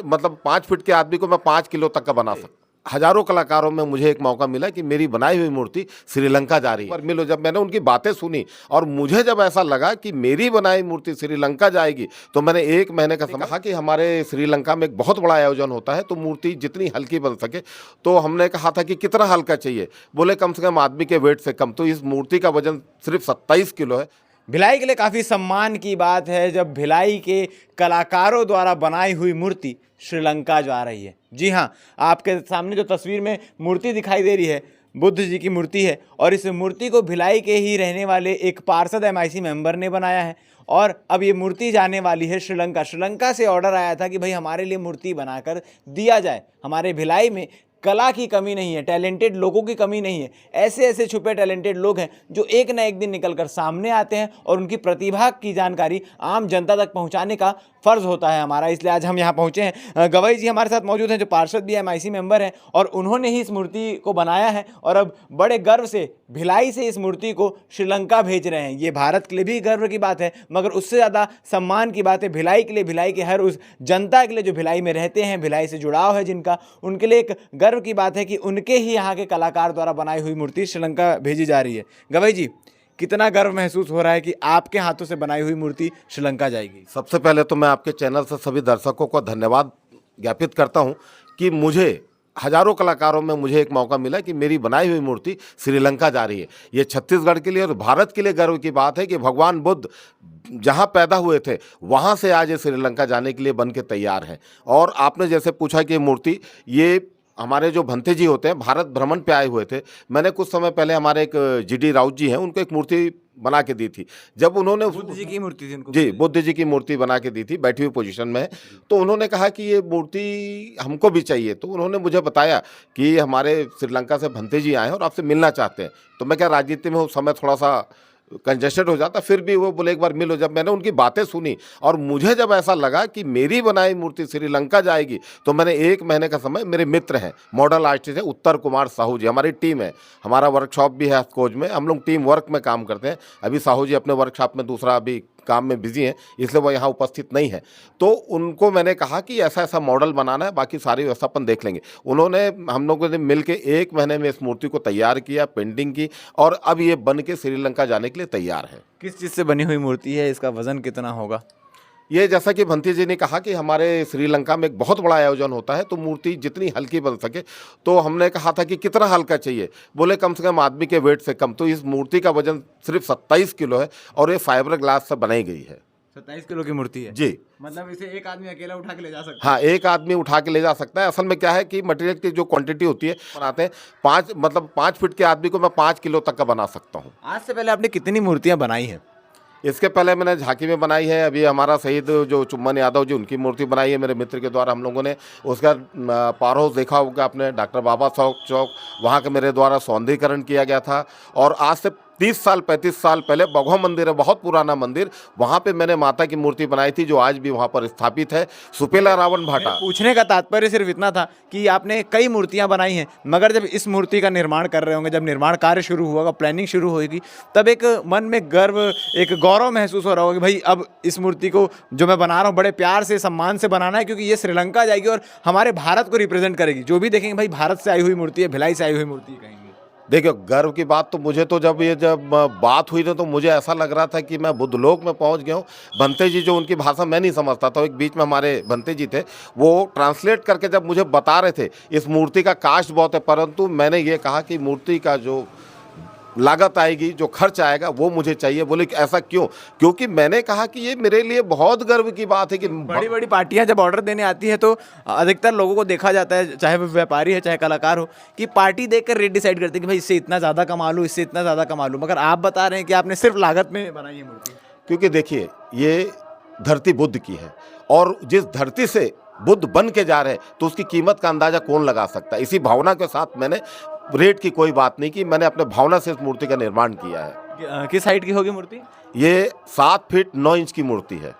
मतलब 5 फीट के आदमी को मैं 5 किलो तक का बना सकता। हजारों कलाकारों में मुझे एक मौका मिला कि मेरी बनाई हुई मूर्ति श्रीलंका जा रही है। पर मिलो जब मैंने उनकी बातें सुनी और मुझे जब ऐसा लगा कि मेरी बनाई मूर्ति श्रीलंका जाएगी, तो मैंने 1 महीने का समय कहा कि हमारे श्रीलंका में एक बहुत बड़ा आयोजन होता है, तो मूर्ति जितनी हल्की बन सके। तो हमने कहा था कि कितना हल्का चाहिए, बोले कम से कम आदमी के वेट से कम। तो इस मूर्ति का वजन सिर्फ 27 किलो है। भिलाई के लिए काफ़ी सम्मान की बात है जब भिलाई के कलाकारों द्वारा बनाई हुई मूर्ति श्रीलंका जा रही है। जी हाँ, आपके सामने जो तस्वीर में मूर्ति दिखाई दे रही है, बुद्ध जी की मूर्ति है, और इस मूर्ति को भिलाई के ही रहने वाले एक पार्षद MIC मेंबर ने बनाया है। और अब ये मूर्ति जाने वाली है श्रीलंका। श्रीलंका से ऑर्डर आया था कि भाई हमारे लिए मूर्ति बनाकर दिया जाए। हमारे भिलाई में कला की कमी नहीं है, टैलेंटेड लोगों की कमी नहीं है। ऐसे ऐसे छुपे टैलेंटेड लोग हैं जो एक ना एक दिन निकलकर सामने आते हैं और उनकी प्रतिभा की जानकारी आम जनता तक पहुंचाने का फ़र्ज़ होता है हमारा। इसलिए आज हम यहाँ पहुँचे हैं। गवई जी हमारे साथ मौजूद हैं जो पार्षद भी MIC मेंबर हैं, और उन्होंने ही इस मूर्ति को बनाया है और अब बड़े गर्व से भिलाई से इस मूर्ति को श्रीलंका भेज रहे हैं। ये भारत के लिए भी गर्व की बात है, मगर उससे ज़्यादा सम्मान की बात है भिलाई के लिए, भिलाई के हर उस जनता के लिए जो भिलाई में रहते हैं, भिलाई से जुड़ाव है जिनका, उनके लिए एक गर्व की बात है कि उनके ही यहाँ के कलाकार द्वारा बनाई हुई मूर्ति श्रीलंका भेजी जा रही है। गवई जी, कितना गर्व महसूस हो रहा है कि आपके हाथों से बनाई हुई मूर्ति श्रीलंका जाएगी? सबसे पहले तो मैं आपके चैनल से सभी दर्शकों को धन्यवाद ज्ञापित करता हूं कि मुझे हजारों कलाकारों में मुझे एक मौका मिला कि मेरी बनाई हुई मूर्ति श्रीलंका जा रही है। ये छत्तीसगढ़ के लिए और भारत के लिए गर्व की बात है कि भगवान बुद्ध जहां पैदा हुए थे वहां से आज ये श्रीलंका जाने के लिए बन के तैयार है। और आपने जैसे पूछा कि ये मूर्ति, ये हमारे जो भंते जी होते हैं भारत भ्रमण पे आए हुए थे। मैंने कुछ समय पहले हमारे एक GD राउत जी हैं, उनको एक मूर्ति बना के दी थी। जब उन्होंने बुद्ध जी की मूर्ति थी उनको? जी, बुद्ध जी की मूर्ति बना के दी थी, बैठी हुई पोजीशन में है। तो उन्होंने कहा कि ये मूर्ति हमको भी चाहिए। तो उन्होंने मुझे बताया कि हमारे श्रीलंका से भंते जी आए हैं और आपसे मिलना चाहते हैं। तो मैं क्या, राजनीति में उस समय थोड़ा सा कंजेस्टेड हो जाता, फिर भी वो बोले एक बार मिलो। जब मैंने उनकी बातें सुनी और मुझे जब ऐसा लगा कि मेरी बनाई मूर्ति श्रीलंका जाएगी, तो मैंने 1 महीने का समय, मेरे मित्र हैं, मॉडल आर्टिस्ट हैं उत्तर कुमार साहू जी, हमारी टीम है, हमारा वर्कशॉप भी है कोच में, हम लोग टीम वर्क में काम करते हैं। अभी साहू जी अपने वर्कशॉप में दूसरा अभी काम में बिजी हैं, इसलिए वो यहाँ उपस्थित नहीं है। तो उनको मैंने कहा कि ऐसा ऐसा मॉडल बनाना है, बाकी सारी व्यवस्था अपन देख लेंगे। उन्होंने, हम लोगों ने मिल के 1 महीने में इस मूर्ति को तैयार किया, पेंटिंग की, और अब ये बन के श्रीलंका जाने के लिए तैयार है। किस चीज़ से बनी हुई मूर्ति है? इसका वजन कितना होगा? ये जैसा कि भंती जी ने कहा कि हमारे श्रीलंका में एक बहुत बड़ा आयोजन होता है, तो मूर्ति जितनी हल्की बन सके। तो हमने कहा था कि कितना हल्का चाहिए, बोले कम से कम आदमी के वेट से कम। तो इस मूर्ति का वजन सिर्फ 27 किलो है और ये फाइबर ग्लास से बनाई गई है। 27 किलो की मूर्ति है जी। मतलब इसे एक आदमी अकेला उठा के ले जा सकता है? हाँ, एक आदमी उठा के ले जा सकता है। असल में क्या है कि मटेरियल की जो क्वांटिटी होती है बनाते हैं, 5 फीट के आदमी को मैं 5 किलो तक का बना सकता हूँ। आज से पहले आपने कितनी मूर्तियाँ बनाई हैं? इसके पहले मैंने झांकी में बनाई है। अभी हमारा शहीद जो चुम्बन यादव जी, उनकी मूर्ति बनाई है मेरे मित्र के द्वारा हम लोगों ने। उसका पावर हाउस देखा होगा आपने, डॉक्टर बाबा साहब चौक, वहाँ के मेरे द्वारा सौंदर्यीकरण किया गया था। और आज से 30 साल 35 साल पहले बघौ मंदिर है, बहुत पुराना मंदिर, वहाँ पे मैंने माता की मूर्ति बनाई थी जो आज भी वहाँ पर स्थापित है, सुपेला रावण भाटा। पूछने का तात्पर्य सिर्फ इतना था कि आपने कई मूर्तियाँ बनाई हैं, मगर जब इस मूर्ति का निर्माण कर रहे होंगे, जब निर्माण कार्य शुरू होगा, प्लानिंग शुरू होगी, तब एक मन में गर्व, एक गौरव महसूस हो रहा होगा कि भाई अब इस मूर्ति को जो मैं बना रहा हूँ बड़े प्यार से, सम्मान से बनाना है, क्योंकि ये श्रीलंका जाएगी और हमारे भारत को रिप्रेजेंट करेगी। जो भी देखेंगे भाई भारत से आई हुई मूर्ति है, भिलाई से आई हुई मूर्ति कहेंगे। देखियो, गर्व की बात तो मुझे, तो जब बात हुई ना, तो मुझे ऐसा लग रहा था कि मैं बुद्धलोक में पहुंच गया हूँ। भंते जी, जो उनकी भाषा मैं नहीं समझता था, एक बीच में हमारे भंते जी थे, वो ट्रांसलेट करके जब मुझे बता रहे थे इस मूर्ति का कास्ट बहुत है, परंतु मैंने ये कहा कि मूर्ति का जो लागत आएगी, जो खर्च आएगा, वो मुझे चाहिए। बोले कि ऐसा क्यों? क्योंकि मैंने कहा कि ये मेरे लिए बहुत गर्व की बात है कि बड़ी बड़ी पार्टियां जब ऑर्डर देने आती है तो अधिकतर लोगों को देखा जाता है, चाहे वो व्यापारी है चाहे कलाकार हो, कि पार्टी देखकर रेट डिसाइड करते हैं कि भाई इससे इतना ज़्यादा कमा लूँ, इससे इतना ज़्यादा कमा लूँ। मगर आप बता रहे हैं कि आपने सिर्फ लागत में बनाई है मूर्ति। क्योंकि देखिए, ये धरती बुद्ध की है और जिस धरती से बुद्ध बन के जा रहे हैं, तो उसकी कीमत का अंदाजा कौन लगा सकता है। इसी भावना के साथ मैंने रेट की कोई बात नहीं की, मैंने अपने भावना से इस मूर्ति का निर्माण किया है। किस हाइट की होगी मूर्ति? ये 7 फीट 9 इंच की मूर्ति है।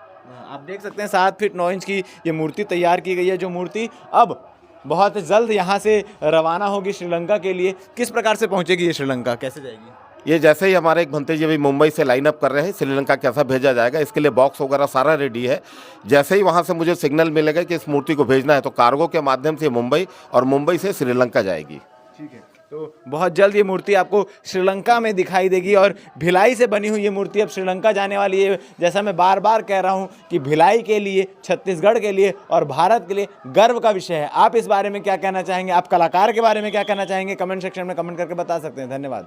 आप देख सकते हैं 7 फीट 9 इंच की ये मूर्ति तैयार की गई है, जो मूर्ति अब बहुत जल्द यहाँ से रवाना होगी श्रीलंका के लिए। किस प्रकार से पहुँचेगी ये श्रीलंका, कैसे जाएगी? ये जैसे ही हमारे एक भंते जी अभी मुंबई से लाइन अप कर रहे हैं, श्रीलंका कैसा भेजा जाएगा, इसके लिए बॉक्स वगैरह सारा रेडी है। जैसे ही वहाँ से मुझे सिग्नल मिलेगा कि इस मूर्ति को भेजना है तो कार्गो के माध्यम से मुंबई और मुंबई से श्रीलंका जाएगी। ठीक है, तो बहुत जल्द ये मूर्ति आपको श्रीलंका में दिखाई देगी और भिलाई से बनी हुई ये मूर्ति अब श्रीलंका जाने वाली है। जैसा मैं बार बार कह रहा हूँ कि भिलाई के लिए, छत्तीसगढ़ के लिए और भारत के लिए गर्व का विषय है। आप इस बारे में क्या कहना चाहेंगे? आप कलाकार के बारे में क्या कहना चाहेंगे? कमेंट सेक्शन में कमेंट करके बता सकते हैं। धन्यवाद।